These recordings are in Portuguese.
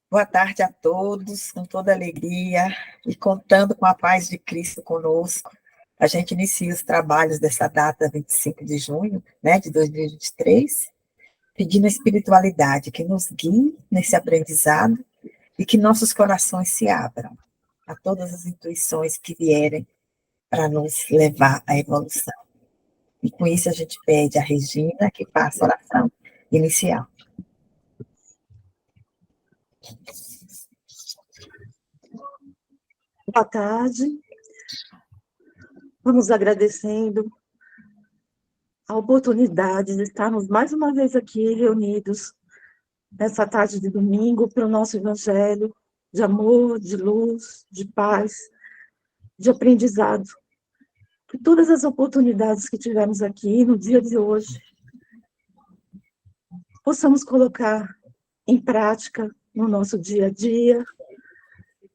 Boa tarde a todos, com toda alegria e contando com a paz de Cristo conosco. A gente inicia os trabalhos dessa data, 25 de junho, né, de 2023, pedindo a espiritualidade que nos guie nesse aprendizado e que nossos corações se abram a todas as intuições que vierem para nos levar à evolução. E com isso a gente pede a Regina que faça a oração inicial. Boa tarde. Vamos agradecendo a oportunidade de estarmos mais uma vez aqui reunidos nessa tarde de domingo para o nosso evangelho de amor, de luz, de paz, de aprendizado. Que todas as oportunidades que tivemos aqui no dia de hoje possamos colocar em prática no nosso dia a dia,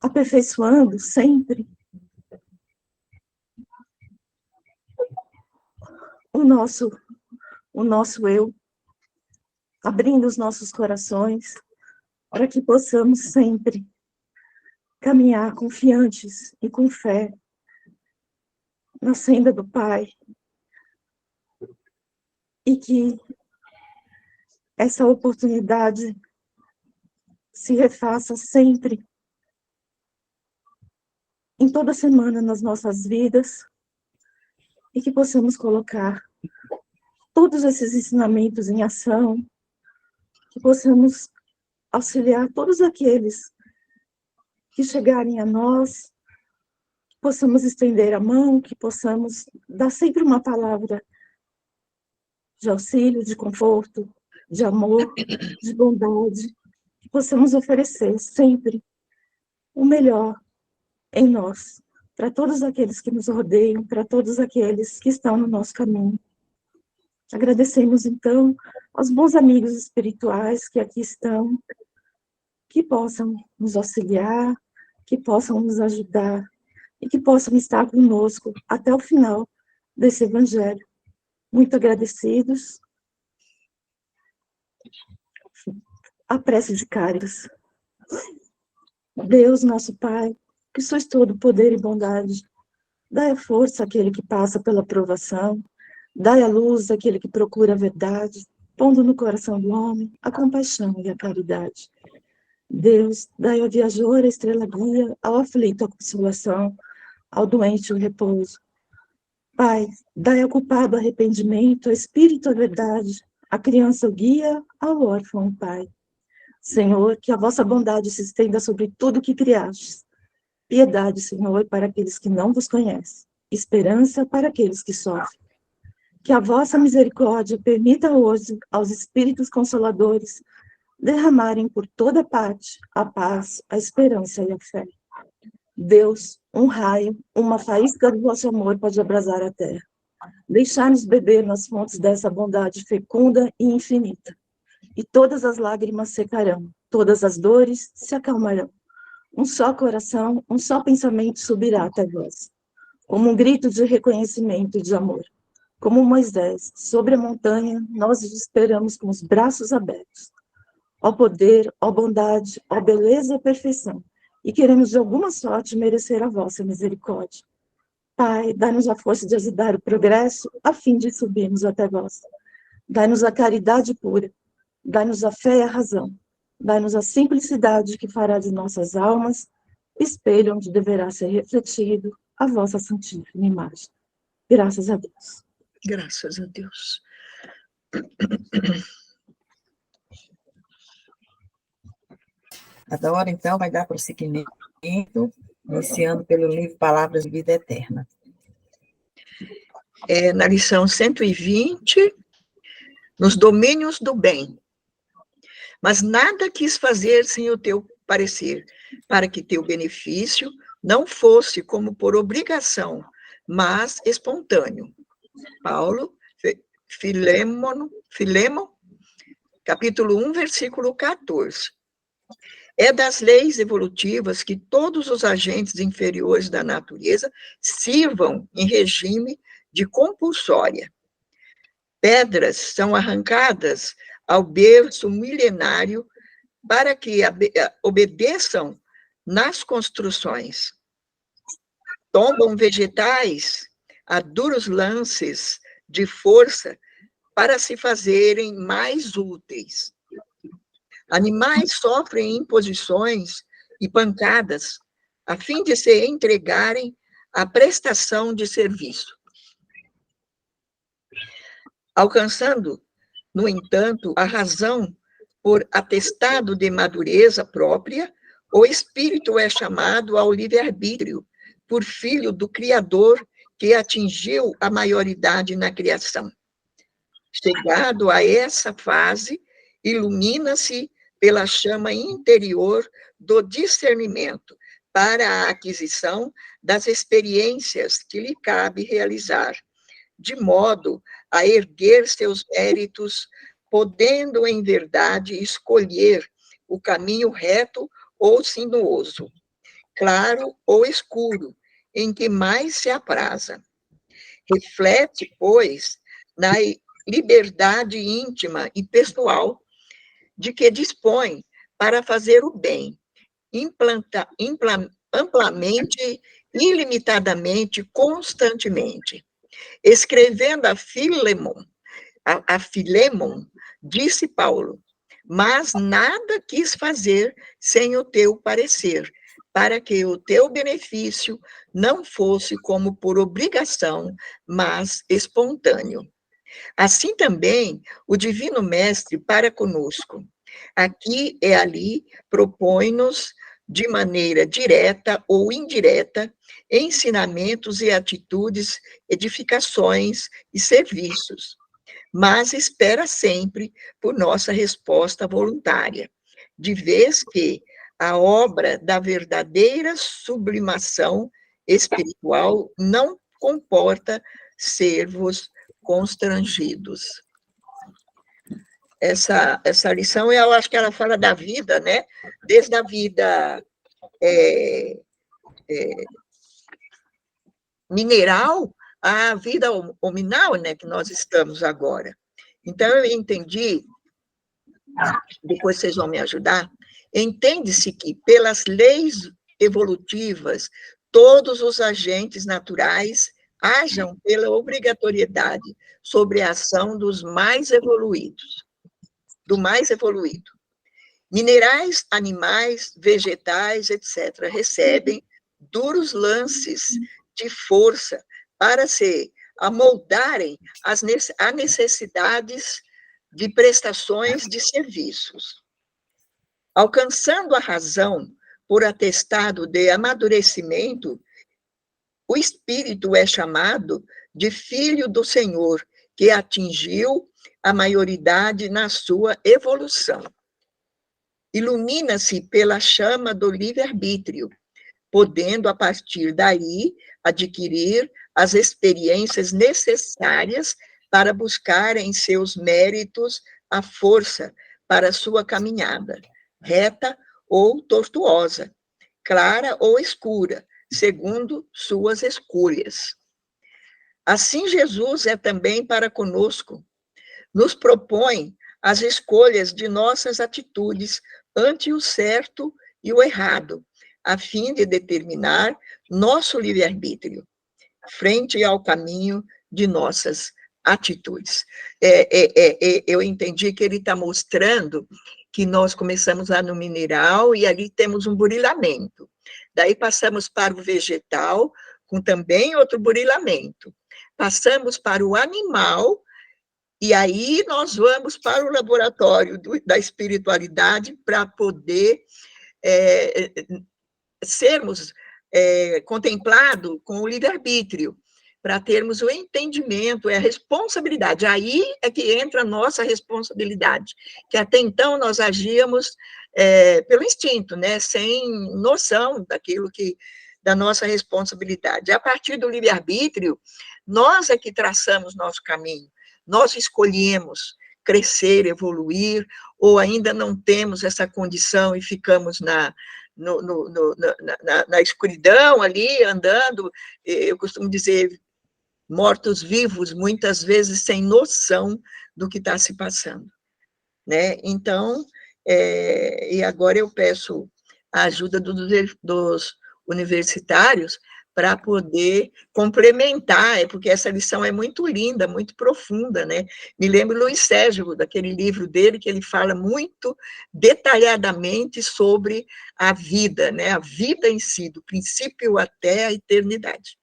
aperfeiçoando sempre o nosso eu, abrindo os nossos corações, para que possamos sempre caminhar confiantes e com fé na senda do Pai, e que essa oportunidade se refaça sempre, em toda semana nas nossas vidas, e que possamos colocar todos esses ensinamentos em ação, que possamos auxiliar todos aqueles que chegarem a nós, que possamos estender a mão, que possamos dar sempre uma palavra de auxílio, de conforto, de amor, de bondade, que possamos oferecer sempre o melhor em nós, para todos aqueles que nos rodeiam, para todos aqueles que estão no nosso caminho. Agradecemos, então, aos bons amigos espirituais que aqui estão, que possam nos auxiliar, que possam nos ajudar e que possam estar conosco até o final desse evangelho. Muito agradecidos. A prece de Cáritas. Deus, nosso Pai, que sois todo poder e bondade, dai a força àquele que passa pela provação, dai a luz àquele que procura a verdade, pondo no coração do homem a compaixão e a caridade. Deus, dai ao viajor a estrela guia, ao aflito a consolação, ao doente o repouso. Pai, dai ao culpado arrependimento, ao espírito a verdade, à criança o guia, ao órfão o pai. Senhor, que a vossa bondade se estenda sobre tudo que criastes. Piedade, Senhor, para aqueles que não vos conhecem. Esperança para aqueles que sofrem. Que a vossa misericórdia permita hoje aos espíritos consoladores derramarem por toda parte a paz, a esperança e a fé. Deus, um raio, uma faísca do vosso amor pode abrasar a terra. Deixai-nos beber nas fontes dessa bondade fecunda e infinita. E todas as lágrimas secarão, todas as dores se acalmarão. Um só coração, um só pensamento subirá até vós. Como um grito de reconhecimento e de amor. Como Moisés, sobre a montanha, nós os esperamos com os braços abertos. Ó poder, ó bondade, ó beleza e perfeição. E queremos de alguma sorte merecer a vossa misericórdia. Pai, dai-nos a força de ajudar o progresso, a fim de subirmos até vós. Dai-nos a caridade pura, dai-nos a fé e a razão, dai-nos a simplicidade que fará de nossas almas espelho onde deverá ser refletido a vossa santíssima imagem. Graças a Deus. Graças a Deus. A hora, então, vai dar prosseguimento, iniciando pelo livro Palavras de Vida Eterna. Na lição 120, nos domínios do bem. Mas nada quis fazer sem o teu parecer, para que teu benefício não fosse como por obrigação, mas espontâneo. Paulo, Filemon, capítulo 1, versículo 14. É das leis evolutivas que todos os agentes inferiores da natureza sirvam em regime de compulsória. Pedras são arrancadas ao berço milenário para que obedeçam nas construções. Tombam vegetais a duros lances de força para se fazerem mais úteis. Animais sofrem imposições e pancadas a fim de se entregarem à prestação de serviço. Alcançando, no entanto, a razão por atestado de madureza própria, o espírito é chamado ao livre-arbítrio, por filho do Criador que atingiu a maioridade na criação. Chegado a essa fase, ilumina-se pela chama interior do discernimento para a aquisição das experiências que lhe cabe realizar, de modo a erguer seus méritos, podendo, em verdade, escolher o caminho reto ou sinuoso, claro ou escuro, em que mais se apraza. Reflete, pois, na liberdade íntima e pessoal de que dispõe para fazer o bem, amplamente, ilimitadamente, constantemente. Escrevendo a Filemon, disse Paulo, mas nada quis fazer sem o teu parecer, para que o teu benefício não fosse como por obrigação, mas espontâneo. Assim também o Divino Mestre para conosco. Aqui e ali propõe-nos, de maneira direta ou indireta, ensinamentos e atitudes, edificações e serviços, mas espera sempre por nossa resposta voluntária, de vez que a obra da verdadeira sublimação espiritual não comporta servos constrangidos. Essa lição, eu acho que ela fala da vida, né? Desde a vida mineral à vida hominal, né? Que nós estamos agora. Então, eu entendi, depois vocês vão me ajudar, entende-se que, pelas leis evolutivas, todos os agentes naturais hajam pela obrigatoriedade sobre a ação dos mais evoluídos, do mais evoluído. Minerais, animais, vegetais, etc., recebem duros lances de força para se amoldarem às necessidades de prestações de serviços. Alcançando a razão por atestado de amadurecimento, o espírito é chamado de filho do Senhor, que atingiu a maioridade na sua evolução. Ilumina-se pela chama do livre-arbítrio, podendo, a partir daí, adquirir as experiências necessárias para buscar em seus méritos a força para sua caminhada, reta ou tortuosa, clara ou escura, segundo suas escolhas. Assim, Jesus é também para conosco, nos propõe as escolhas de nossas atitudes ante o certo e o errado, a fim de determinar nosso livre-arbítrio, frente ao caminho de nossas atitudes. Eu entendi que ele está mostrando que nós começamos lá no mineral e ali temos um burilamento. Daí passamos para o vegetal, com também outro burilamento. Passamos para o animal, e aí nós vamos para o laboratório da espiritualidade para poder sermos contemplados com o livre-arbítrio, para termos o entendimento, a responsabilidade. Aí é que entra a nossa responsabilidade, que até então nós agíamos pelo instinto, né, sem noção da nossa responsabilidade. A partir do livre-arbítrio, nós é que traçamos nosso caminho, nós escolhemos crescer, evoluir, ou ainda não temos essa condição e ficamos na escuridão ali, andando, eu costumo dizer, mortos-vivos, muitas vezes sem noção do que está se passando, né? Então, E agora eu peço a ajuda dos universitários para poder complementar, porque essa lição é muito linda, muito profunda, né? Me lembro Luiz Sérgio, daquele livro dele, que ele fala muito detalhadamente sobre a vida, né? A vida em si, do princípio até a eternidade.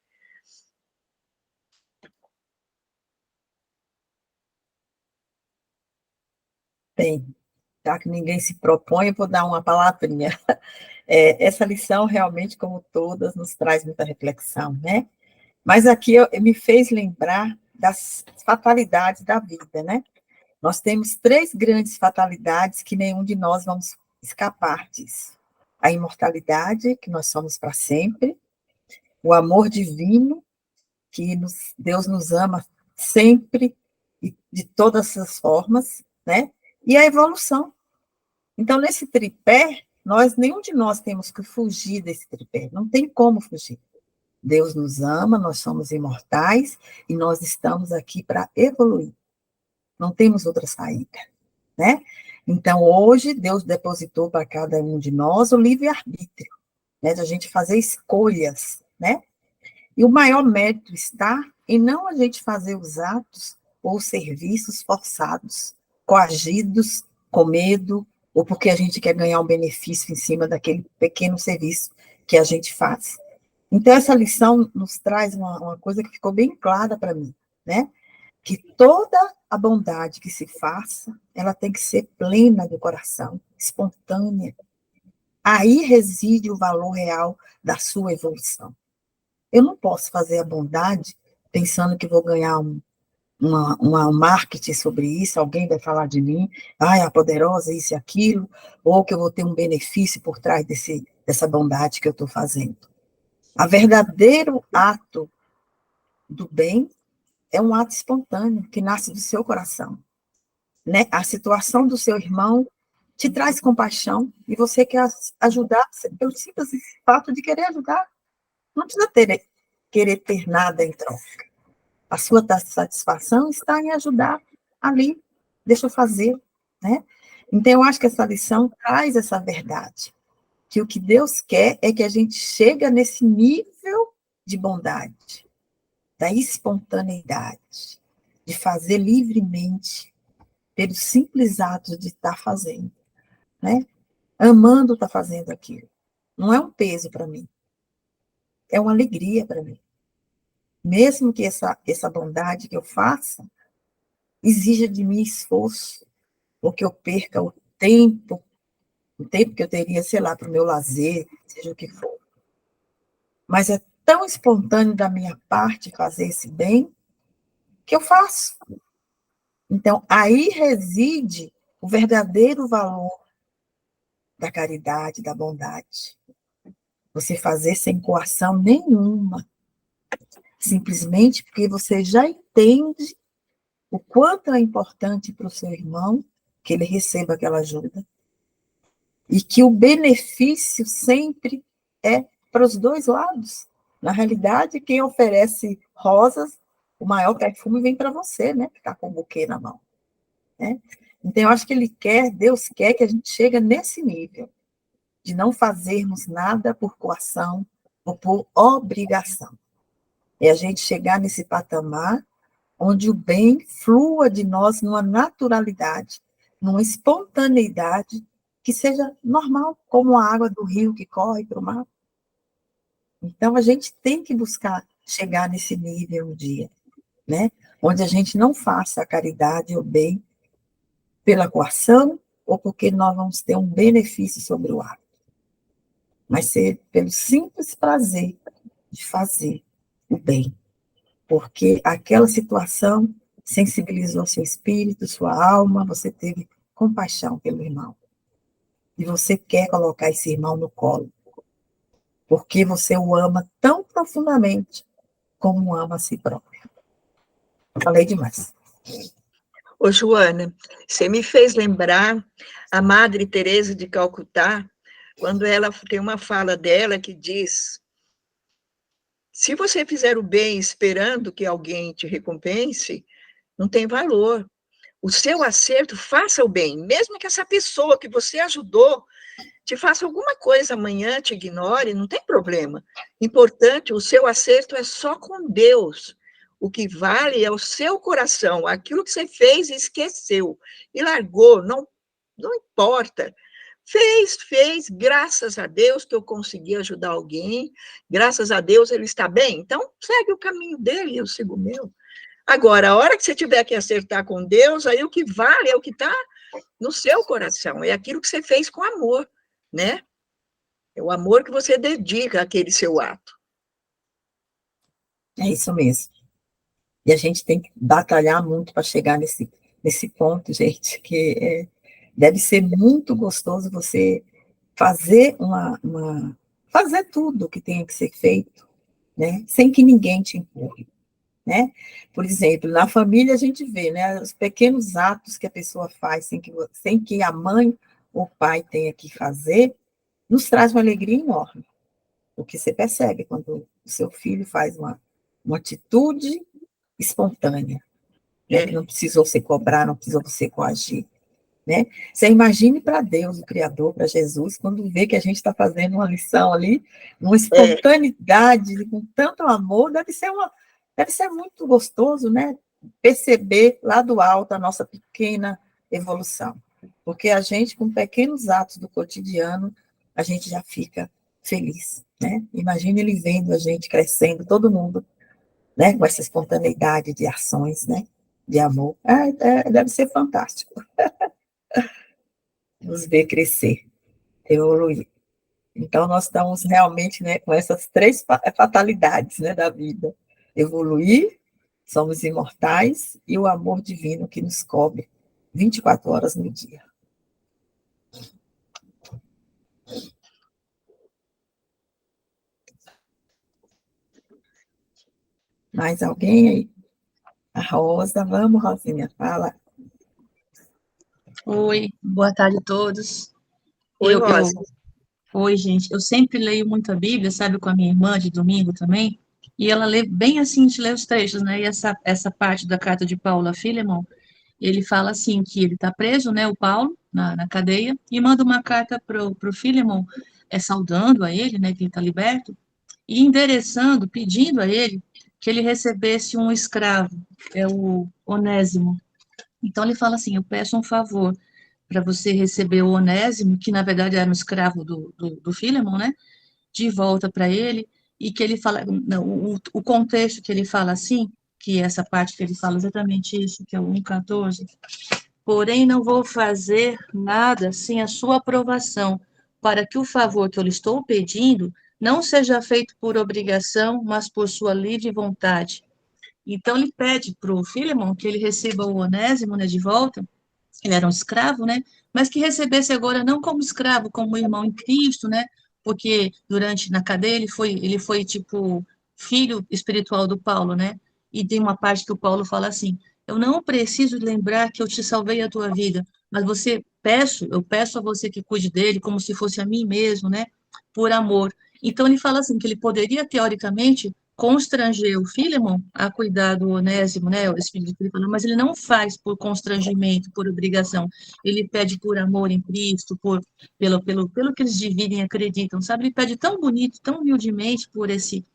Bem, já que ninguém se propõe, eu vou dar uma palavrinha. Essa lição, realmente, como todas, nos traz muita reflexão, né? Mas aqui me fez lembrar das fatalidades da vida, né? Nós temos 3 grandes fatalidades que nenhum de nós vamos escapar disso. A imortalidade, que nós somos para sempre, o amor divino, que Deus nos ama sempre e de todas as formas, né? E a evolução. Então, nesse tripé, nenhum de nós temos que fugir desse tripé, não tem como fugir. Deus nos ama, nós somos imortais e nós estamos aqui para evoluir. Não temos outra saída, né? Então, hoje, Deus depositou para cada um de nós o livre-arbítrio, né? De a gente fazer escolhas, né? E o maior mérito está em não a gente fazer os atos ou serviços forçados, coagidos, com medo, ou porque a gente quer ganhar um benefício em cima daquele pequeno serviço que a gente faz. Então, essa lição nos traz uma coisa que ficou bem clara para mim, né? Que toda a bondade que se faça, ela tem que ser plena do coração, espontânea. Aí reside o valor real da sua evolução. Eu não posso fazer a bondade pensando que vou ganhar um marketing sobre isso, alguém vai falar de mim, a poderosa, isso e aquilo, ou que eu vou ter um benefício por trás dessa bondade que eu estou fazendo. A verdadeiro ato do bem é um ato espontâneo, que nasce do seu coração. Né? A situação do seu irmão te traz compaixão e você quer ajudar pelo simples fato de querer ajudar. Não precisa querer ter nada em troca. A sua satisfação está em ajudar ali. Deixa eu fazer. Né? Então, eu acho que essa lição traz essa verdade. Que o que Deus quer é que a gente chegue nesse nível de bondade, da espontaneidade, de fazer livremente, pelo simples ato de estar fazendo, né? Amando estar fazendo aquilo. Não é um peso para mim, é uma alegria para mim. Mesmo que essa bondade que eu faça exija de mim esforço, ou que eu perca o tempo que eu teria, sei lá, para o meu lazer, seja o que for. Mas é tão espontâneo da minha parte fazer esse bem, que eu faço. Então, aí reside o verdadeiro valor da caridade, da bondade. Você fazer sem coação nenhuma, simplesmente porque você já entende o quanto é importante para o seu irmão que ele receba aquela ajuda, e que o benefício sempre é para os dois lados. Na realidade, quem oferece rosas, o maior perfume vem para você, né? Que está com o buquê na mão. Né? Então, eu acho que Deus quer que a gente chegue nesse nível, de não fazermos nada por coação ou por obrigação. É a gente chegar nesse patamar onde o bem flua de nós numa naturalidade, numa espontaneidade que seja normal, como a água do rio que corre para o mar. Então, a gente tem que buscar chegar nesse nível um dia, né? Onde a gente não faça a caridade ou o bem pela coação ou porque nós vamos ter um benefício sobre o ato, mas ser pelo simples prazer de fazer o bem, porque aquela situação sensibilizou seu espírito, sua alma, você teve compaixão pelo irmão. E você quer colocar esse irmão no colo, porque você o ama tão profundamente como ama a si próprio. Falei demais. Ô, Joana, você me fez lembrar a Madre Teresa de Calcutá, quando ela tem uma fala dela que diz: se você fizer o bem esperando que alguém te recompense, não tem valor, o seu acerto, faça o bem, mesmo que essa pessoa que você ajudou te faça alguma coisa amanhã, te ignore, não tem problema. Importante, o seu acerto é só com Deus. O que vale é o seu coração, aquilo que você fez e esqueceu, e largou, não importa. Fez, graças a Deus que eu consegui ajudar alguém, graças a Deus ele está bem, então segue o caminho dele, eu sigo o meu. Agora, a hora que você tiver que acertar com Deus, aí o que vale é o que está no seu coração, é aquilo que você fez com amor, né? É o amor que você dedica àquele seu ato. É isso mesmo. E a gente tem que batalhar muito para chegar nesse ponto, gente, que deve ser muito gostoso você fazer fazer tudo que tem que ser feito, né? Sem que ninguém te empurre, né? Por exemplo, na família a gente vê, né, os pequenos atos que a pessoa faz sem que a mãe ou o pai tenha que fazer, nos traz uma alegria enorme. O que você percebe quando o seu filho faz uma atitude espontânea, né, que não precisou você cobrar, não precisou você coagir, né? Você imagine para Deus, o Criador, para Jesus, quando vê que a gente está fazendo uma lição ali, uma espontaneidade, com tanto amor, deve ser muito gostoso, né? Perceber lá do alto a nossa pequena evolução. Porque a gente, com pequenos atos do cotidiano, a gente já fica feliz, né? Imagine ele vendo a gente crescendo, todo mundo, né? Com essa espontaneidade de ações, né? De amor. Deve ser fantástico nos ver crescer, evoluir. Então, nós estamos realmente, né, com essas três fatalidades, né, da vida. Evoluir, somos imortais, e o amor divino que nos cobre 24 horas no dia. Mais alguém aí? A Rosa, vamos, Rosinha, fala. Oi, boa tarde a todos. Oi, Rosa. Oi, gente. Eu sempre leio muito a Bíblia, sabe, com a minha irmã de domingo também. E ela lê bem assim, a gente lê os trechos, né? E essa parte da carta de Paulo a Filemon, ele fala assim que ele está preso, né, o Paulo, na cadeia, e manda uma carta pro Filemon, saudando a ele, né, que ele está liberto, e endereçando, pedindo a ele que ele recebesse um escravo, é o Onésimo. Então ele fala assim, eu peço um favor para você receber o Onésimo, que na verdade era um escravo do Filemon, né? De volta para ele, e que ele fala, não, o contexto que ele fala assim, que essa parte que ele fala exatamente isso, que é o 1,14, porém não vou fazer nada sem a sua aprovação, para que o favor que eu lhe estou pedindo não seja feito por obrigação, mas por sua livre vontade. Então ele pede para o Filemon que ele receba o Onésimo, né, de volta, ele era um escravo, né? Mas que recebesse agora não como escravo, como irmão em Cristo, né? Porque na cadeia ele foi tipo filho espiritual do Paulo, né? E tem uma parte que o Paulo fala assim: eu não preciso lembrar que eu te salvei a tua vida, mas eu peço a você que cuide dele como se fosse a mim mesmo, né? Por amor. Então ele fala assim que ele poderia teoricamente constranger o Filemon a cuidar do Onésimo, né, o Espírito que ele falou, mas ele não faz por constrangimento, por obrigação, ele pede por amor em Cristo, pelo que eles dividem e acreditam, sabe, ele pede tão bonito, tão humildemente por esse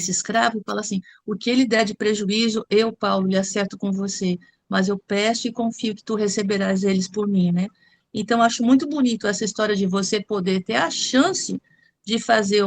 escravo, e fala assim, o que ele der de prejuízo, eu, Paulo, lhe acerto com você, mas eu peço e confio que tu receberás eles por mim, né, então acho muito bonito essa história de você poder ter a chance de fazer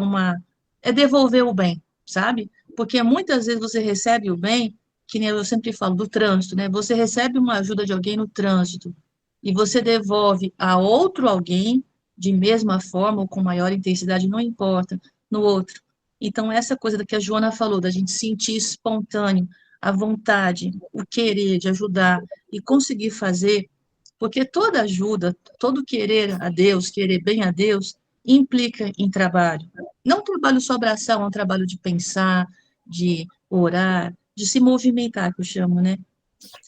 devolver o bem, sabe? Porque muitas vezes você recebe o bem, que nem eu sempre falo do trânsito, né? Você recebe uma ajuda de alguém no trânsito e você devolve a outro alguém de mesma forma ou com maior intensidade, não importa, no outro. Então, essa coisa que a Joana falou, da gente sentir espontâneo, a vontade, o querer de ajudar e conseguir fazer, porque toda ajuda, todo querer a Deus, querer bem a Deus, implica em trabalho. Não trabalho só braçal, é um trabalho de pensar, de orar, de se movimentar, que eu chamo, né?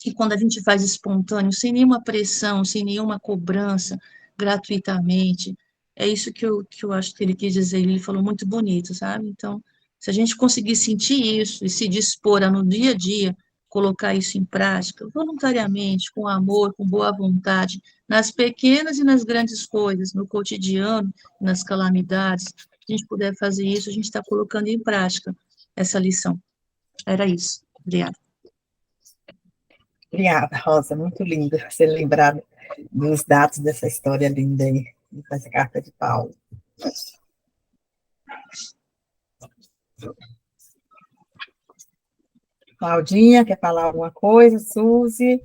E quando a gente faz espontâneo, sem nenhuma pressão, sem nenhuma cobrança, gratuitamente, é isso que eu acho que ele quis dizer, ele falou muito bonito, sabe? Então, se a gente conseguir sentir isso e se dispor a, no dia a dia, colocar isso em prática, voluntariamente, com amor, com boa vontade, nas pequenas e nas grandes coisas, no cotidiano, nas calamidades, se a gente puder fazer isso, a gente está colocando em prática essa lição. Era isso. Obrigada. Obrigada, Rosa, muito lindo você lembrar dos dados dessa história linda aí, dessa carta de Paulo. Claudinha, quer falar alguma coisa? Suzy?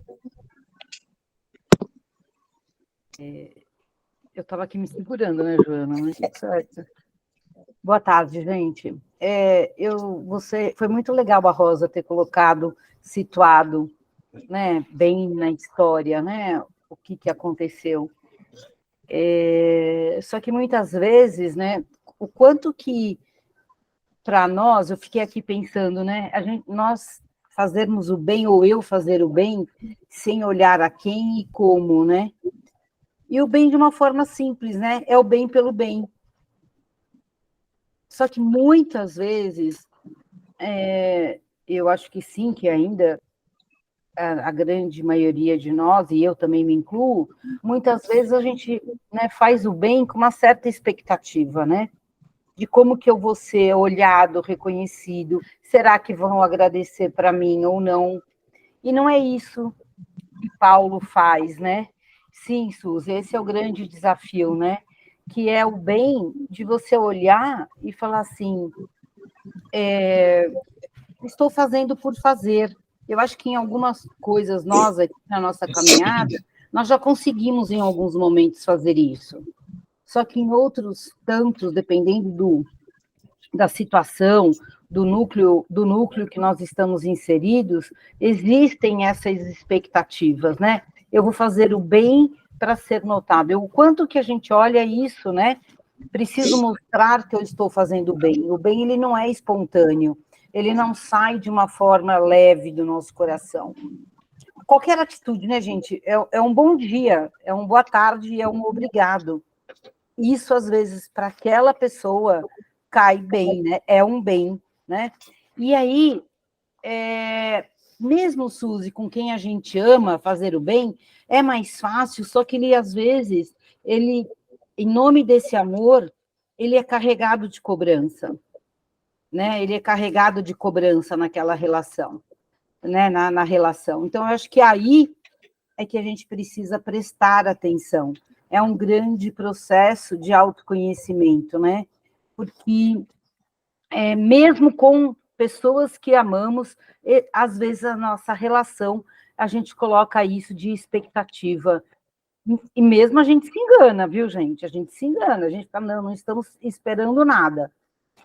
Eu estava aqui me segurando, né, Joana? Mas tudo certo. Boa tarde, gente. Foi muito legal a Rosa ter colocado, situado, né, bem na história, né, o que aconteceu. Só que muitas vezes, né, o quanto que, para nós, eu fiquei aqui pensando, né, nós fazermos o bem, ou eu fazer o bem, sem olhar a quem e como, né? E o bem de uma forma simples, né? É o bem pelo bem. Só que muitas vezes, eu acho que sim, que ainda a grande maioria de nós, e eu também me incluo, muitas vezes a gente, né, faz o bem com uma certa expectativa, né? De como que eu vou ser olhado, reconhecido, será que vão agradecer para mim ou não? E não é isso que Paulo faz, né? Sim, Suzy, esse é o grande desafio, né? Que é o bem de você olhar e falar assim, estou fazendo por fazer. Eu acho que em algumas coisas, nós aqui na nossa caminhada, nós já conseguimos em alguns momentos fazer isso. Só que em outros tantos, dependendo da situação, do núcleo que nós estamos inseridos, existem essas expectativas, né? Eu vou fazer o bem para ser notado. O quanto que a gente olha isso, né? Preciso mostrar que eu estou fazendo o bem. O bem, ele não é espontâneo, ele não sai de uma forma leve do nosso coração. Qualquer atitude, né, gente? É um bom dia, é uma boa tarde, é um obrigado. Isso, às vezes, para aquela pessoa cai bem, né? É um bem, né? E aí, mesmo, Suzy, com quem a gente ama fazer o bem, é mais fácil, só que ele, às vezes, ele, em nome desse amor, ele é carregado de cobrança, né? Ele é carregado de cobrança naquela relação, né? Na relação. Então, eu acho que aí é que a gente precisa prestar atenção. É um grande processo de autoconhecimento, né? Porque mesmo com pessoas que amamos, às vezes a nossa relação, a gente coloca isso de expectativa. E mesmo a gente se engana, viu, gente? A gente se engana, a gente fala, não estamos esperando nada.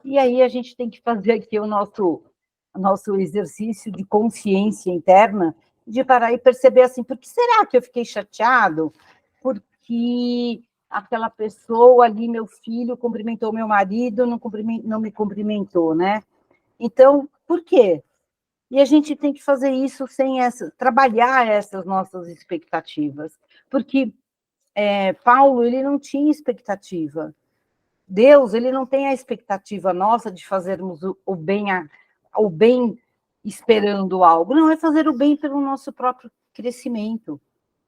E aí a gente tem que fazer aqui o nosso exercício de consciência interna, de parar e perceber assim, por que será que eu fiquei chateado? Porque aquela pessoa ali, meu filho, cumprimentou meu marido, não me cumprimentou, né? Então, por quê? E a gente tem que fazer isso trabalhar essas nossas expectativas, porque Paulo, ele não tinha expectativa. Deus, ele não tem a expectativa nossa de fazermos o bem esperando algo. Não, é fazer o bem pelo nosso próprio crescimento,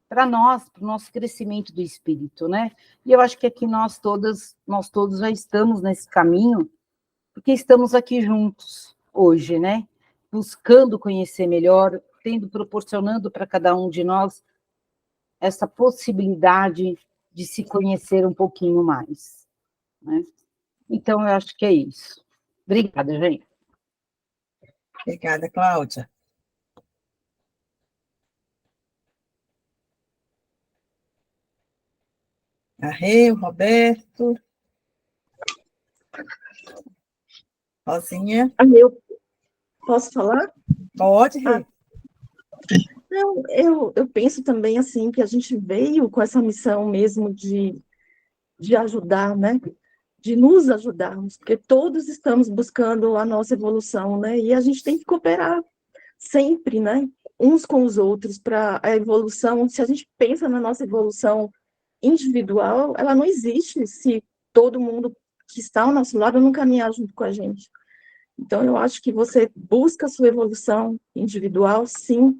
para nós, para o nosso crescimento do espírito, né? E eu acho que aqui nós todos já estamos nesse caminho, porque estamos aqui juntos hoje, né? Buscando conhecer melhor, proporcionando para cada um de nós essa possibilidade de se conhecer um pouquinho mais, né? Então, eu acho que é isso. Obrigada, gente. Obrigada, Cláudia. Arreu, Roberto. Rosinha. Eu posso falar? Pode, Rê. Não, eu penso também assim que a gente veio com essa missão mesmo de ajudar, né? De nos ajudarmos, porque todos estamos buscando a nossa evolução, né? E a gente tem que cooperar sempre, né? Uns com os outros para a evolução. Se a gente pensa na nossa evolução individual, ela não existe se todo mundo que está ao nosso lado não caminhar junto com a gente. Então, eu acho que você busca a sua evolução individual, sim,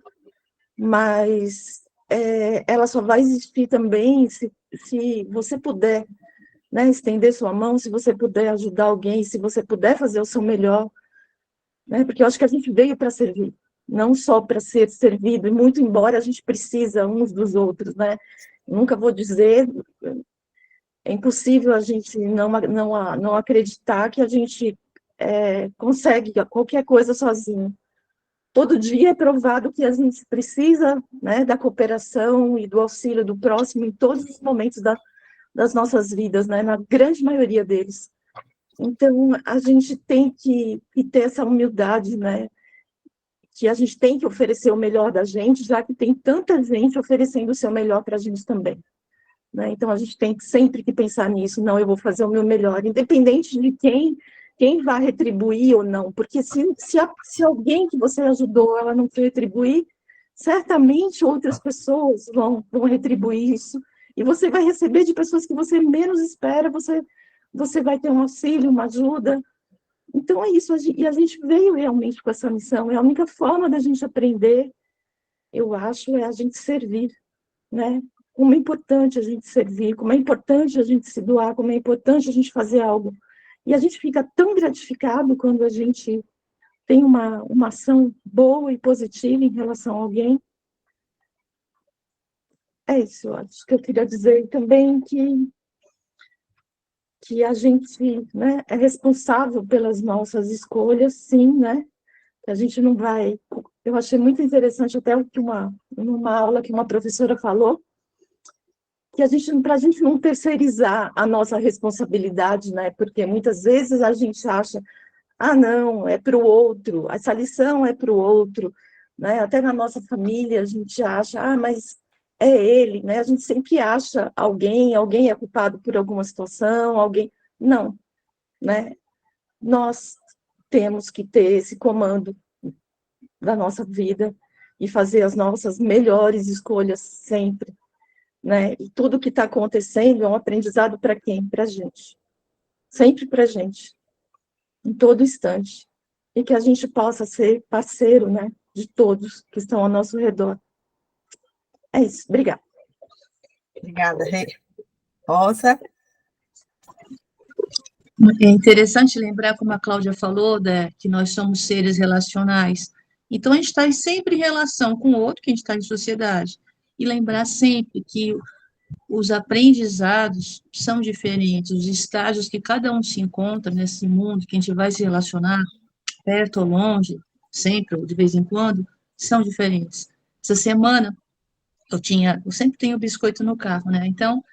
mas ela só vai existir também se você puder, né, estender sua mão, se você puder ajudar alguém, se você puder fazer o seu melhor, né, porque eu acho que a gente veio para servir, não só para ser servido, e muito embora a gente precisa uns dos outros, né, nunca vou dizer, é impossível a gente não acreditar que a gente consegue qualquer coisa sozinho. Todo dia é provado que a gente precisa, né, da cooperação e do auxílio do próximo em todos os momentos das nossas vidas, né, na grande maioria deles. Então, a gente tem que ter essa humildade, né, que a gente tem que oferecer o melhor da gente, já que tem tanta gente oferecendo o seu melhor para a gente também. Né? Então, a gente tem sempre que pensar nisso, não, eu vou fazer o meu melhor, independente de quem vai retribuir ou não, porque se alguém que você ajudou, ela não foi retribuir, certamente outras pessoas vão retribuir isso, e você vai receber de pessoas que você menos espera, você vai ter um auxílio, uma ajuda. Então, é isso, e a gente veio realmente com essa missão, é a única forma da gente aprender, eu acho, é a gente servir, né? Como é importante a gente servir, como é importante a gente se doar, como é importante a gente fazer algo. E a gente fica tão gratificado quando a gente tem uma ação boa e positiva em relação a alguém. É isso, eu acho que eu queria dizer também que a gente, né, é responsável pelas nossas escolhas, sim, né? A gente não vai... Eu achei muito interessante até que numa aula que uma professora falou, que para a gente não terceirizar a nossa responsabilidade, né? Porque muitas vezes a gente acha, não, é para o outro, essa lição é para o outro, né? Até na nossa família a gente acha, mas é ele, né? A gente sempre acha alguém é culpado por alguma situação, alguém... Não, né? Nós temos que ter esse comando da nossa vida e fazer as nossas melhores escolhas sempre. Né? E tudo que está acontecendo é um aprendizado para quem? Para a gente. Sempre para a gente. Em todo instante. E que a gente possa ser parceiro, né, de todos que estão ao nosso redor. É isso. Obrigada. Obrigada, Rosa. É interessante lembrar, como a Cláudia falou, que nós somos seres relacionais. Então, a gente está sempre em relação com o outro, que a gente está em sociedade. E lembrar sempre que os aprendizados são diferentes, os estágios que cada um se encontra nesse mundo, que a gente vai se relacionar, perto ou longe, sempre ou de vez em quando, são diferentes. Essa semana, eu sempre tenho biscoito no carro, né? Então,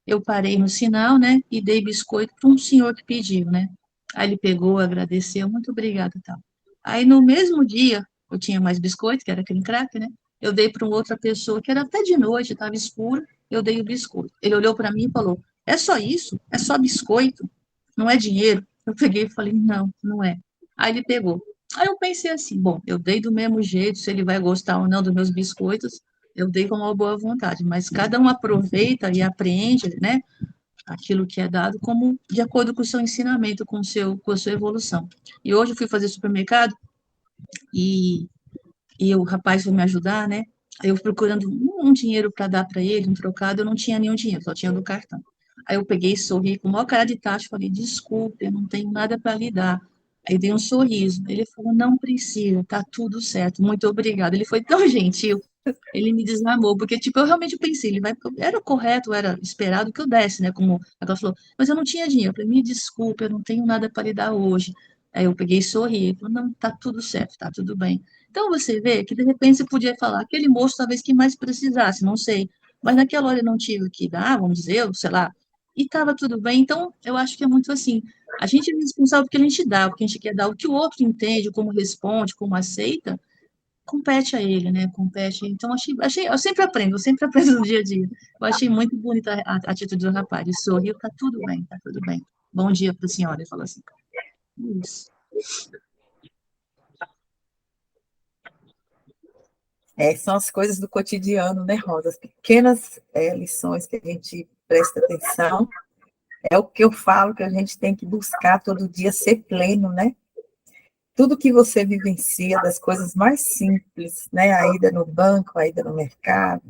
eu parei no sinal, né, e dei biscoito para um senhor que pediu, né? Aí ele pegou, agradeceu, muito obrigada e tal. Aí no mesmo dia, eu tinha mais biscoito, que era aquele cracker, né? Eu dei para uma outra pessoa, que era até de noite, estava escuro, eu dei o biscoito. Ele olhou para mim e falou: é só isso? É só biscoito? Não é dinheiro? Eu peguei e falei: não, não é. Aí ele pegou. Aí eu pensei assim: bom, eu dei do mesmo jeito, se ele vai gostar ou não dos meus biscoitos, eu dei com uma boa vontade, mas cada um aproveita e aprende, né, aquilo que é dado como de acordo com o seu ensinamento, com a sua evolução. E hoje eu fui fazer supermercado e, e o rapaz foi me ajudar, né? Aí eu procurando um dinheiro para dar para ele, um trocado, eu não tinha nenhum dinheiro, só tinha do cartão. Aí eu peguei, sorri com o maior cara de tacho, falei: desculpe, eu não tenho nada para lhe dar. Aí dei um sorriso. Ele falou: não precisa, tá tudo certo, muito obrigado. Ele foi tão gentil. Ele me desarmou, porque, tipo, eu realmente pensei, era o correto, era esperado que eu desse, né, como ela falou, mas eu não tinha dinheiro, eu falei: me desculpe, eu não tenho nada para lhe dar hoje. Aí eu peguei e sorri, ele falou: não, tá tudo certo, tá tudo bem. Então, você vê que, de repente, você podia falar, aquele moço talvez que mais precisasse, não sei, mas naquela hora eu não tive o que dar, vamos dizer, sei lá, e estava tudo bem. Então, eu acho que é muito assim, a gente é responsável porque a gente dá, porque a gente quer dar o que o outro entende, como responde, como aceita, compete a ele, né? Compete. Então, eu sempre aprendo no dia a dia. Eu achei muito bonita a atitude do rapaz. Ele sorriu, tá tudo bem, tá tudo bem. Bom dia para a senhora, ele falou assim. Isso. São as coisas do cotidiano, né, Rosa? As pequenas lições que a gente presta atenção. É o que eu falo, que a gente tem que buscar todo dia ser pleno, né? tudo que você vivencia, das coisas mais simples, né? A ida no banco, a ida no mercado,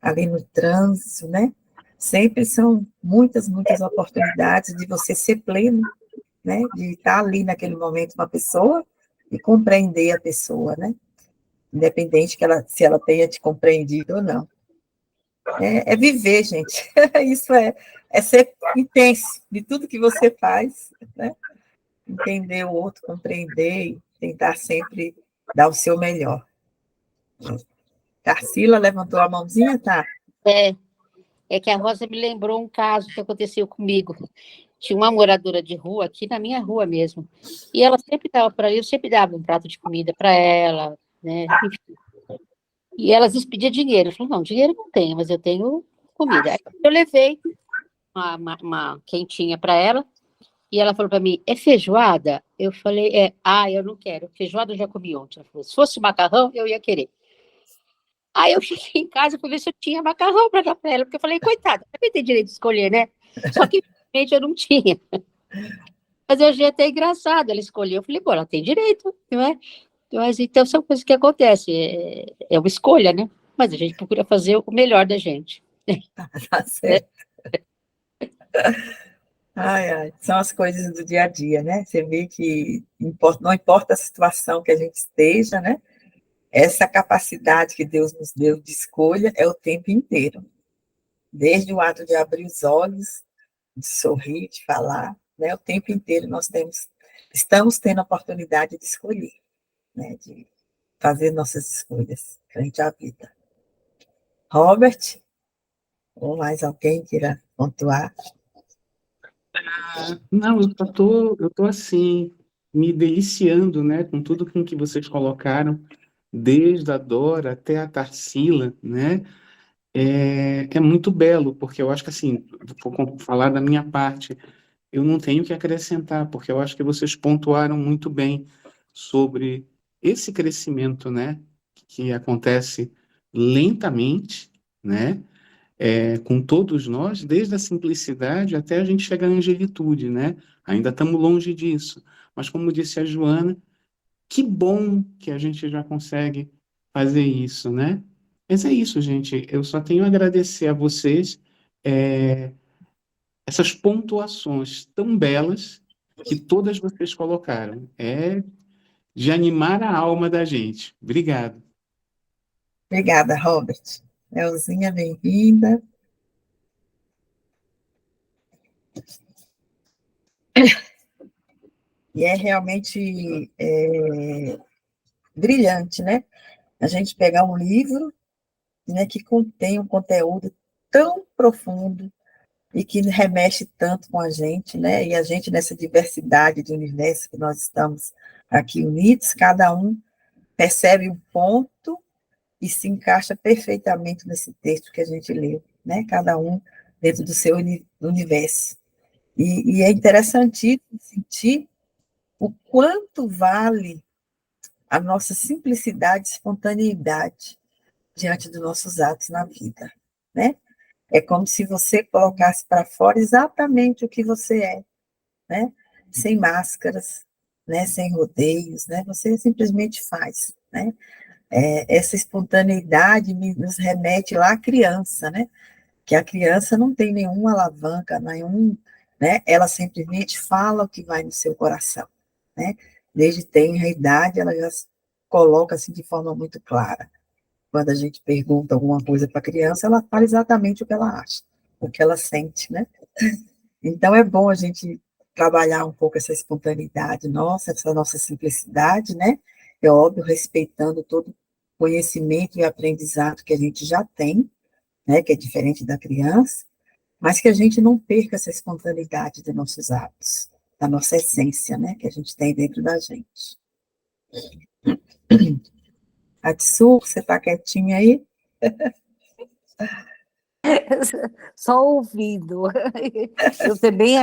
ali no trânsito, né? Sempre são muitas, muitas oportunidades de você ser pleno, né? De estar ali naquele momento com a pessoa e compreender a pessoa, né? Independente se ela tenha te compreendido ou não. É viver, gente. Isso é ser intenso de tudo que você faz, né? Entender o outro, compreender e tentar sempre dar o seu melhor. Tarsila levantou a mãozinha, tá? É que a Rosa me lembrou um caso que aconteceu comigo. Tinha uma moradora de rua, aqui na minha rua mesmo, e ela sempre dava para eu sempre dava um prato de comida para ela, né? Enfim. E elas pediam dinheiro. Eu falei, não, dinheiro não tenho, mas eu tenho comida. Aí eu levei uma quentinha para ela, e ela falou para mim, é feijoada? Eu falei, eu não quero, feijoada eu já comi ontem. Ela falou, se fosse macarrão, eu ia querer. Aí eu cheguei em casa, fui ver se eu tinha macarrão para dar para ela, porque eu falei, coitada, também tem direito de escolher, né? Só que, infelizmente, eu não tinha. Mas eu achei até engraçado, ela escolheu. Eu falei, bom, ela tem direito, não é? Mas então são coisas que acontecem, é uma escolha, né? Mas a gente procura fazer o melhor da gente. Tá certo. Ai, ai, são as coisas do dia a dia, né? Você vê que não importa a situação que a gente esteja, né? Essa capacidade que Deus nos deu de escolha é o tempo inteiro. Desde o ato de abrir os olhos, de sorrir, de falar, né? O tempo inteiro estamos tendo a oportunidade de escolher, né? De fazer nossas escolhas frente à vida. Robert, ou mais alguém queira pontuar? Não, eu tô assim, me deliciando, né, com tudo com que vocês colocaram, desde a Dora até a Tarsila, né? É muito belo, porque eu acho que assim, vou falar da minha parte, eu não tenho que acrescentar, porque eu acho que vocês pontuaram muito bem sobre esse crescimento, né, que acontece lentamente, né? Com todos nós, desde a simplicidade até a gente chegar à angelitude, né? Ainda estamos longe disso. Mas, como disse a Joana, que bom que a gente já consegue fazer isso, né? Mas é isso, gente. Eu só tenho a agradecer a vocês, é, essas pontuações tão belas que todas vocês colocaram. É de animar a alma da gente. Obrigado. Obrigada, Robert. Elzinha, bem-vinda. E é realmente brilhante, né? A gente pegar um livro, né, que contém um conteúdo tão profundo e que remexe tanto com a gente, né? E a gente, nessa diversidade de universo que nós estamos aqui unidos, cada um percebe um ponto e se encaixa perfeitamente nesse texto que a gente leu, né? Cada um dentro do seu universo. E é interessantíssimo sentir o quanto vale a nossa simplicidade e espontaneidade diante dos nossos atos na vida, né? É como se você colocasse para fora exatamente o que você é, né? Sem máscaras, né? Sem rodeios, né? Você simplesmente faz, né? Essa espontaneidade nos remete lá à criança, né? Que a criança não tem nenhuma alavanca, né? Ela simplesmente fala o que vai no seu coração, né? Desde tenra idade, ela já coloca assim de forma muito clara. Quando a gente pergunta alguma coisa para a criança, ela fala exatamente o que ela acha, o que ela sente, né? Então é bom a gente trabalhar um pouco essa espontaneidade nossa, essa nossa simplicidade, né? É óbvio, respeitando todo o conhecimento e aprendizado que a gente já tem, né? Que é diferente da criança, mas que a gente não perca essa espontaneidade dos nossos atos, da nossa essência, né? Que a gente tem dentro da gente. A Tsu, você está quietinha aí? Só ouvindo. Eu também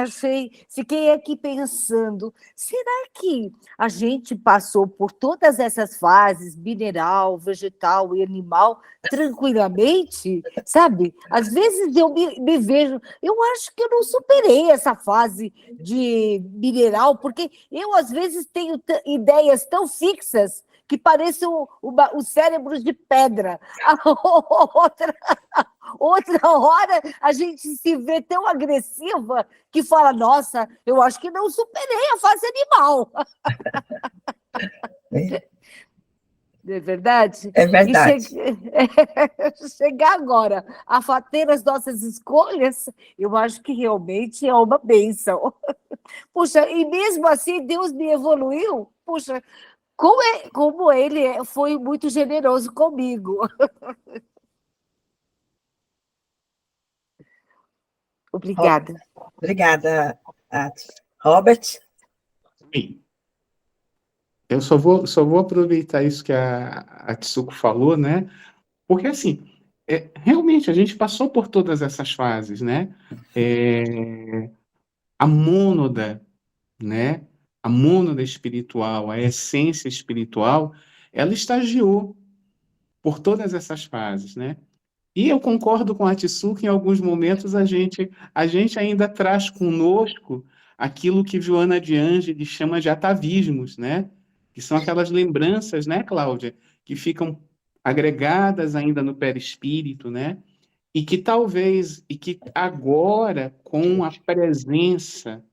fiquei aqui pensando, será que a gente passou por todas essas fases, mineral, vegetal e animal, tranquilamente? Sabe? Às vezes eu me vejo, eu acho que eu não superei essa fase de mineral, porque eu às vezes tenho ideias tão fixas que parecem o cérebro de pedra. A outra hora a gente se vê tão agressiva que fala, nossa, eu acho que não superei a fase animal. Não é verdade? É verdade. Chegar agora a ter as nossas escolhas, eu acho que realmente é uma bênção. Puxa, e mesmo assim Deus me evoluiu. Puxa, como ele foi muito generoso comigo. Obrigada. Obrigada, Ati. Robert? Bem, eu só vou aproveitar isso que a Tsuko falou, né? Porque, assim, realmente a gente passou por todas essas fases, né? A mônada, né? A mônada espiritual, a essência espiritual, ela estagiou por todas essas fases, né? E eu concordo com a Tsuko que em alguns momentos a gente ainda traz conosco aquilo que Joana de Ângeles chama de atavismos, né? Que são aquelas lembranças, né, Cláudia, que ficam agregadas ainda no perispírito, né? E que agora, com a presença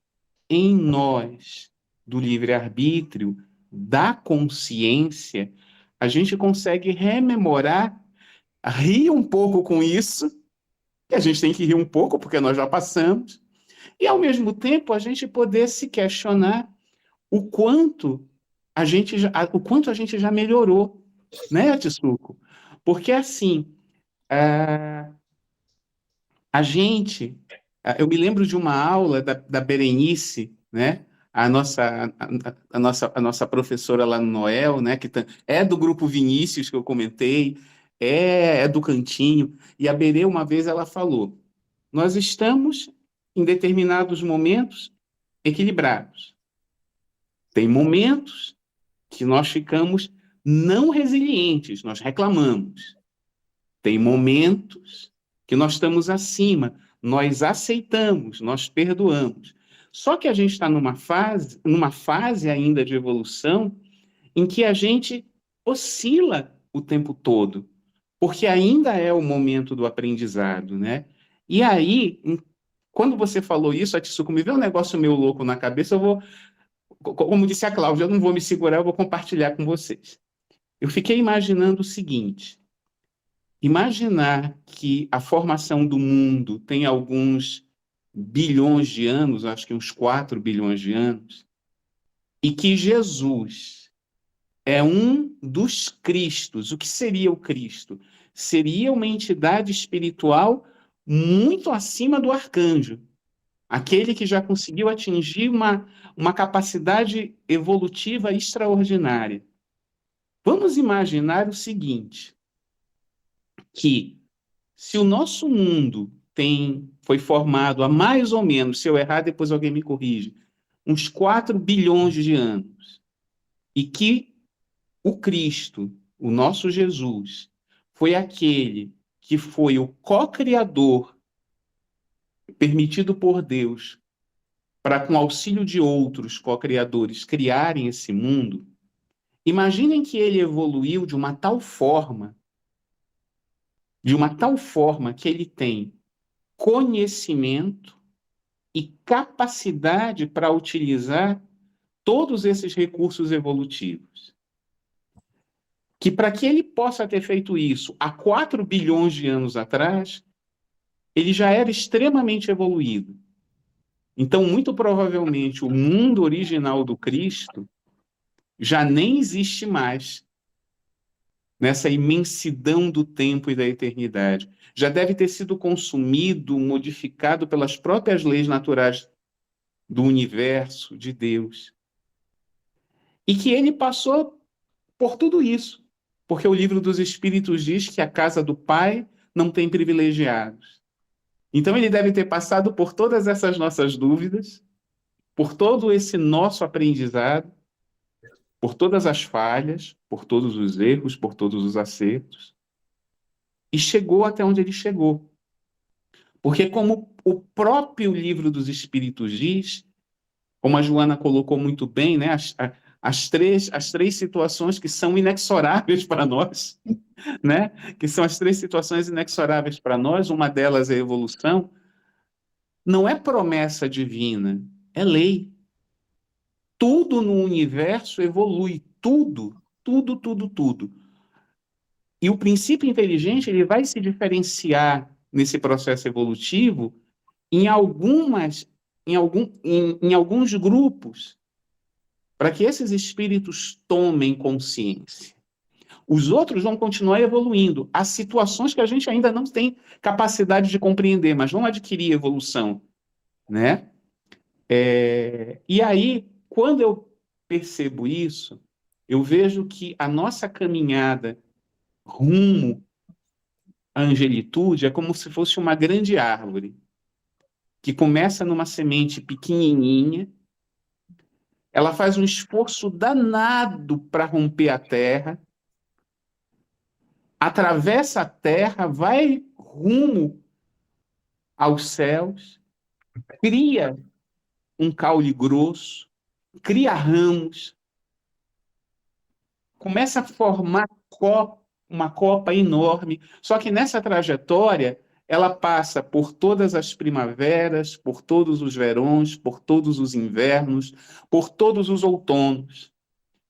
em nós do livre-arbítrio, da consciência, a gente consegue rememorar, rir um pouco com isso, que a gente tem que rir um pouco, porque nós já passamos, e ao mesmo tempo a gente poder se questionar o quanto a gente já melhorou, né, Tsuko? Porque assim, eu me lembro de uma aula da Berenice, né? A nossa professora lá no Noel, né? Que é do grupo Vinícius que eu comentei, é do Cantinho. E a Berê, uma vez, ela falou: nós estamos, em determinados momentos, equilibrados. Tem momentos que nós ficamos não resilientes, nós reclamamos. Tem momentos que nós estamos acima, nós aceitamos, nós perdoamos. Só que a gente está numa fase ainda de evolução em que a gente oscila o tempo todo, porque ainda é o momento do aprendizado, né? E aí, quando você falou isso, a Tsuko, me veio um negócio meio louco na cabeça, como disse a Cláudia, eu não vou me segurar, eu vou compartilhar com vocês. Eu fiquei imaginando o seguinte: imaginar que a formação do mundo tem alguns bilhões de anos, acho que uns 4 bilhões de anos, e que Jesus é um dos Cristos. O que seria o Cristo? Seria uma entidade espiritual muito acima do arcanjo, aquele que já conseguiu atingir uma capacidade evolutiva extraordinária. Vamos imaginar o seguinte, que se o nosso mundo foi formado há mais ou menos, se eu errar, depois alguém me corrige, uns 4 bilhões de anos, e que o Cristo, o nosso Jesus, foi aquele que foi o co-criador, permitido por Deus, para, com auxílio de outros co-criadores, criarem esse mundo, imaginem que ele evoluiu de uma tal forma que ele tem conhecimento e capacidade para utilizar todos esses recursos evolutivos. Que para que ele possa ter feito isso há 4 bilhões de anos atrás, ele já era extremamente evoluído. Então, muito provavelmente, o mundo original do Cristo já nem existe mais nessa imensidão do tempo e da eternidade. Já deve ter sido consumido, modificado pelas próprias leis naturais do universo, de Deus. E que ele passou por tudo isso, porque o Livro dos Espíritos diz que a casa do Pai não tem privilegiados. Então, ele deve ter passado por todas essas nossas dúvidas, por todo esse nosso aprendizado, por todas as falhas, por todos os erros, por todos os acertos, e chegou até onde ele chegou. Porque, como o próprio Livro dos Espíritos diz, como a Joana colocou muito bem, né, as três situações que são inexoráveis para nós, né, que são as três situações inexoráveis para nós, uma delas é a evolução, não é promessa divina, é lei. Tudo no universo evolui, tudo, tudo, tudo, tudo. E o princípio inteligente, ele vai se diferenciar nesse processo evolutivo em alguns grupos, para que esses espíritos tomem consciência. Os outros vão continuar evoluindo. Há situações que a gente ainda não tem capacidade de compreender, mas vão adquirir evolução, né? E aí, quando eu percebo isso, eu vejo que a nossa caminhada rumo à angelitude é como se fosse uma grande árvore, que começa numa semente pequenininha, ela faz um esforço danado para romper a terra, atravessa a terra, vai rumo aos céus, cria um caule grosso, cria ramos, começa a formar uma copa enorme. Só que nessa trajetória, ela passa por todas as primaveras, por todos os verões, por todos os invernos, por todos os outonos.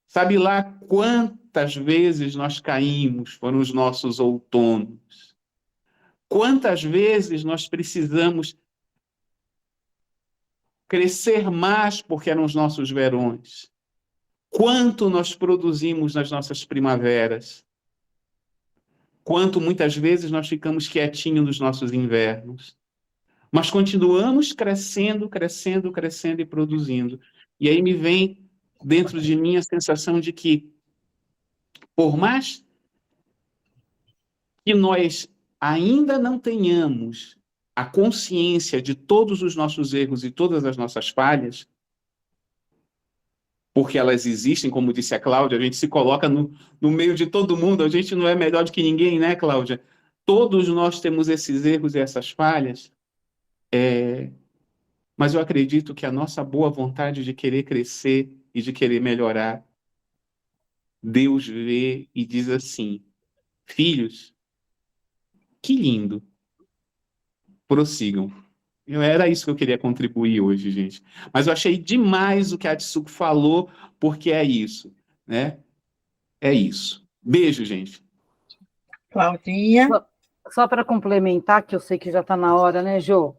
Sabe lá quantas vezes nós caímos foram os nossos outonos? Quantas vezes nós precisamos crescer mais porque eram os nossos verões? Quanto nós produzimos nas nossas primaveras? Quanto muitas vezes nós ficamos quietinhos nos nossos invernos? Mas continuamos crescendo, crescendo, crescendo e produzindo. E aí me vem dentro de mim a sensação de que, por mais que nós ainda não tenhamos a consciência de todos os nossos erros e todas as nossas falhas, porque elas existem, como disse a Cláudia, a gente se coloca no meio de todo mundo, a gente não é melhor do que ninguém, né, Cláudia? Todos nós temos esses erros e essas falhas, mas eu acredito que a nossa boa vontade de querer crescer e de querer melhorar, Deus vê e diz assim: filhos, que lindo, prossigam. Era isso que eu queria contribuir hoje, gente. Mas eu achei demais o que a Tsuko falou, porque é isso, né? É isso. Beijo, gente. Claudinha. Só para complementar, que eu sei que já está na hora, né, Jô?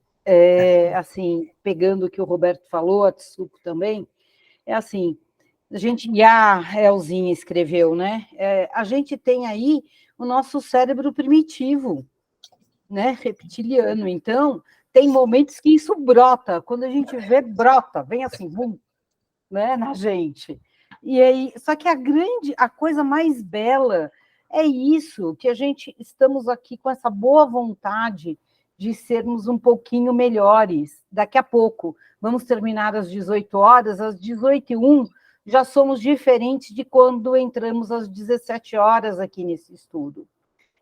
Assim, pegando o que o Roberto falou, a Tsuko também, assim, e a Elzinha escreveu, né? A gente tem aí o nosso cérebro primitivo, né? Reptiliano. Então, tem momentos que isso brota, quando a gente vê, brota, vem assim, bum, né, na gente. E aí, só que a coisa mais bela é isso, que a gente estamos aqui com essa boa vontade de sermos um pouquinho melhores. Daqui a pouco, vamos terminar às 18 horas, às 18h01, já somos diferentes de quando entramos às 17 horas aqui nesse estudo.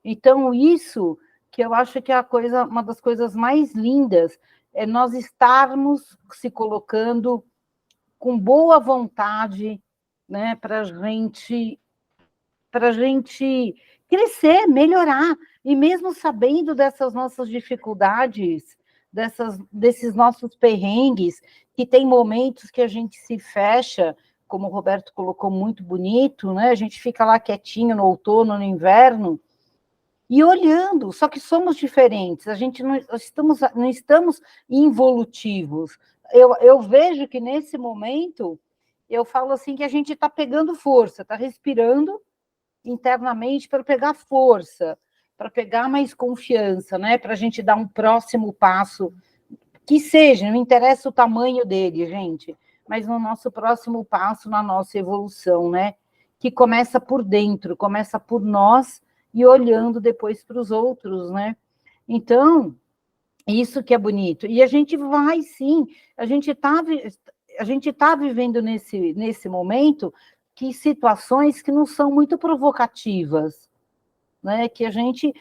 Então, isso que eu acho que é uma das coisas mais lindas, é nós estarmos se colocando com boa vontade, né, para a gente crescer, melhorar, e mesmo sabendo dessas nossas dificuldades, desses nossos perrengues, que tem momentos que a gente se fecha, como o Roberto colocou muito bonito, né? A gente fica lá quietinho no outono, no inverno, e olhando, só que somos diferentes, a gente não estamos involutivos. Eu vejo que nesse momento, eu falo assim que a gente está pegando força, está respirando internamente para pegar força, para pegar mais confiança, né? Para a gente dar um próximo passo, que seja, não interessa o tamanho dele, gente, mas no nosso próximo passo, na nossa evolução, né? Que começa por dentro, começa por nós, e olhando depois para os outros, né? Então, Isso que é bonito. E a gente vai, sim, a gente está vivendo nesse momento que situações que não são muito provocativas, né? Que a gente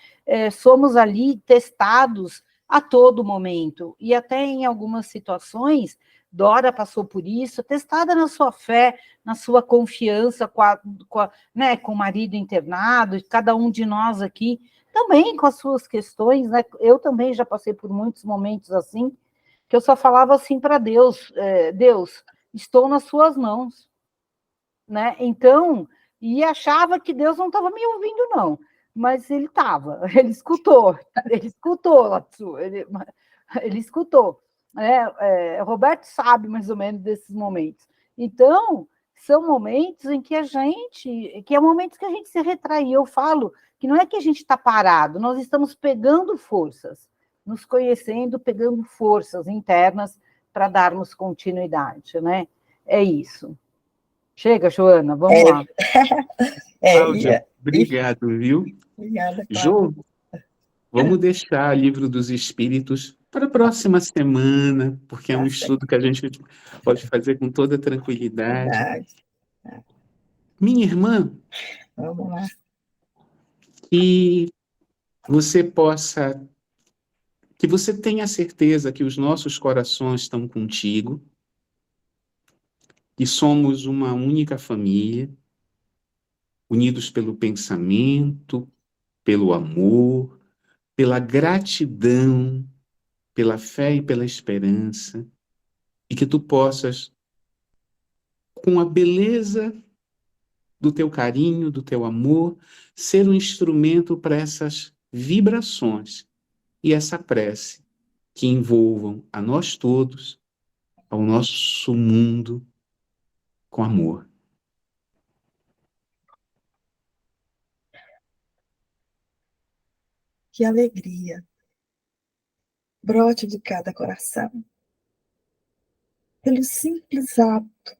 somos ali testados a todo momento. E até em algumas situações, Dora passou por isso, testada na sua fé, na sua confiança né, com o marido internado, cada um de nós aqui, também com as suas questões, né? Eu também já passei por muitos momentos assim, que eu só falava assim para Deus, Deus, estou nas suas mãos, né? Então, e achava que Deus não estava me ouvindo, não, mas ele estava, ele escutou, Latsu, ele escutou. Roberto sabe mais ou menos desses momentos. Então, são momentos em que que é momentos que a gente se retrai. Eu falo que não é que a gente está parado, nós estamos pegando forças, nos conhecendo, pegando forças internas para darmos continuidade, né? É isso. Chega, Joana, vamos lá. Cláudia, obrigado, viu? Obrigada, Cláudia. Jô, vamos deixar Livro dos Espíritos para a próxima semana, porque é um estudo que a gente pode fazer com toda tranquilidade. Verdade. Minha irmã, Vamos lá. que você possa, que você tenha certeza que os nossos corações estão contigo, que somos uma única família, unidos pelo pensamento, pelo amor, pela gratidão, pela fé e pela esperança, e que tu possas, com a beleza do teu carinho, do teu amor, ser um instrumento para essas vibrações e essa prece que envolvam a nós todos, ao nosso mundo, com amor. Que alegria brote de cada coração, pelo simples ato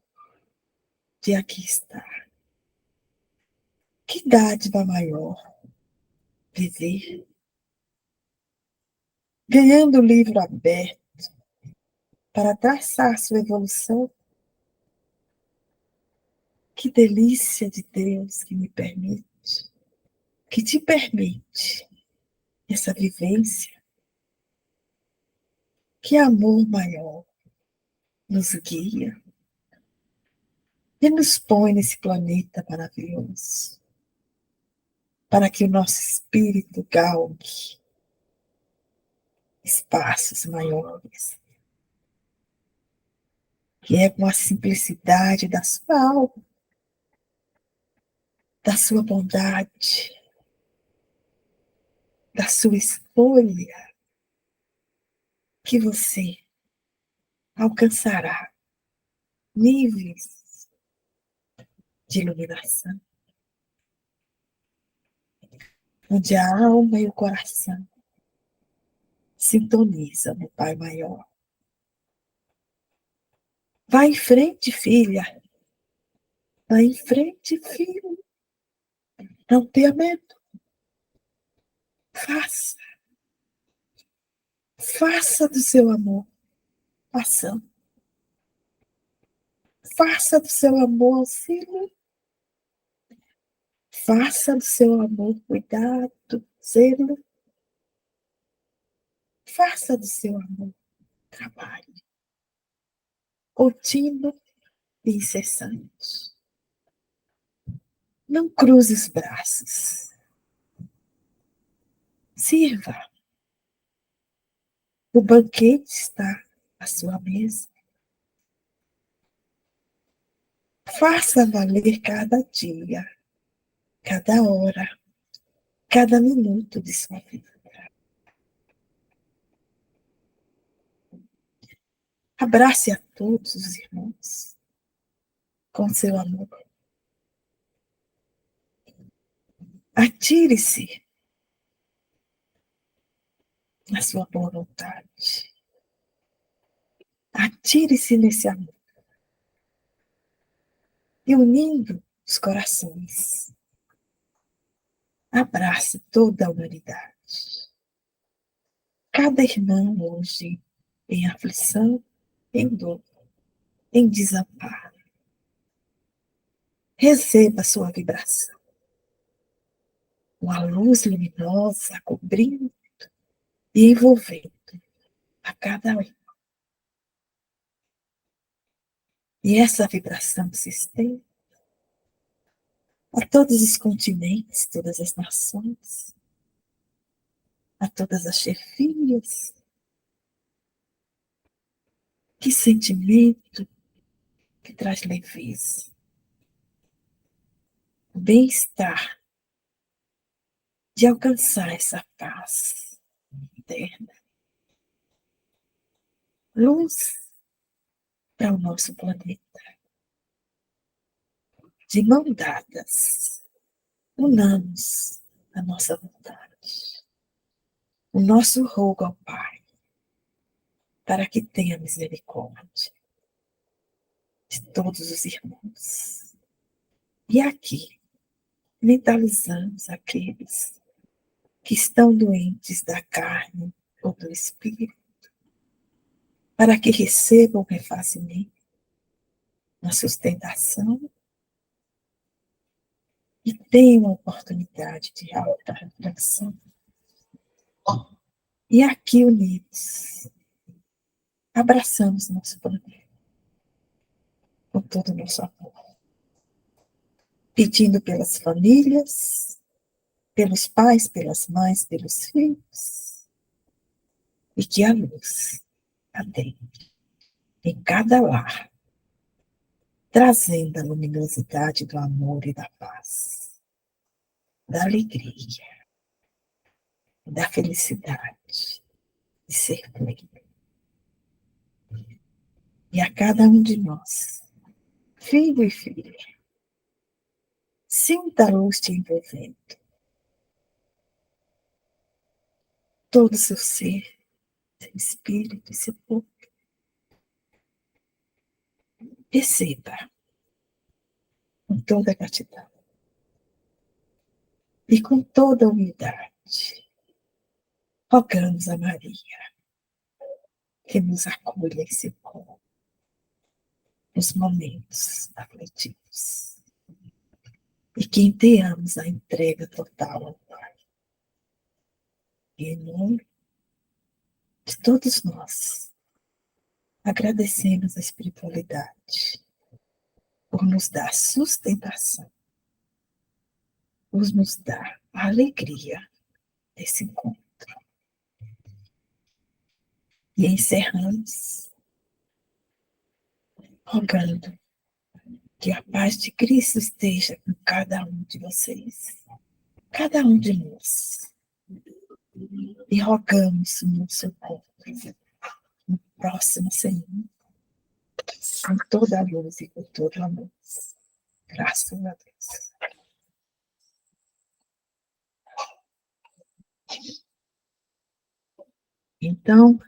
de aqui estar. Que dádiva maior viver, ganhando o livro aberto para traçar sua evolução. Que delícia de Deus que me permite, que te permite essa vivência. Que amor maior nos guia e nos põe nesse planeta maravilhoso, para que o nosso espírito galgue espaços maiores, que é com a simplicidade da sua alma, da sua bondade, da sua escolha, que você alcançará níveis de iluminação, onde a alma e o coração sintonizam no Pai Maior. Vai em frente, filha. Vai em frente, filho. Não tenha medo. Faça. Faça do seu amor ação. Faça do seu amor auxílio. Faça do seu amor cuidado, zelo. Faça do seu amor trabalho contínuo e incessante. Não cruze os braços. Sirva. O banquete está à sua mesa. Faça valer cada dia, cada hora, cada minuto de sua vida. Abrace a todos os irmãos com seu amor. Atire-se na sua boa vontade. Atire-se nesse amor. E unindo os corações, abrace toda a humanidade. cada irmão hoje em aflição, em dor, em desamparo. Receba a sua vibração. Uma luz luminosa cobrindo e envolvendo a cada um. E essa vibração se estende a todos os continentes, todas as nações, a todas as chefias. Que sentimento que traz leveza, bem-estar de alcançar essa paz interna. Luz para o nosso planeta. De mão dadas, unamos a nossa vontade, o nosso rogo ao Pai, para que tenha misericórdia de todos os irmãos. E aqui, mentalizamos aqueles que estão doentes da carne ou do espírito, para que recebam refazimento na sustentação e tenham a oportunidade de alta reflexão. E aqui, unidos, abraçamos nosso planeta com todo o nosso amor, pedindo pelas famílias, pelos pais, pelas mães, pelos filhos, e que a luz adentre em cada lar, trazendo a luminosidade do amor e da paz, da alegria, da felicidade de ser pleno. E a cada um de nós, filho e filha, sinta a luz te envolvendo. Todo o seu ser, seu espírito e seu corpo. Receba com toda a gratidão e com toda a humildade. Rogamos a Maria que nos acolha em seu colo nos momentos aflitivos e que tenhamos a entrega total ao Pai. E em nome de todos nós, agradecemos a espiritualidade por nos dar sustentação, por nos dar a alegria desse encontro. E encerramos rogando que a paz de Cristo esteja com cada um de vocês, cada um de nós. E rogamos no seu corpo, no próximo Senhor, com toda a luz e com todo o amor. Graças a Deus. Então,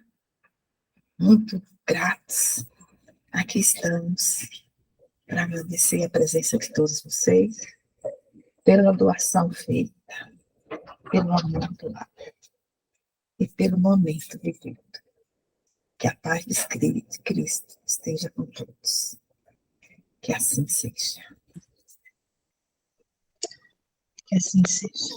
muito gratos, aqui estamos para agradecer a presença de todos vocês, pela doação feita, pelo amor doado e pelo momento vivido. Que a paz de Cristo esteja com todos. Que assim seja. Que assim seja.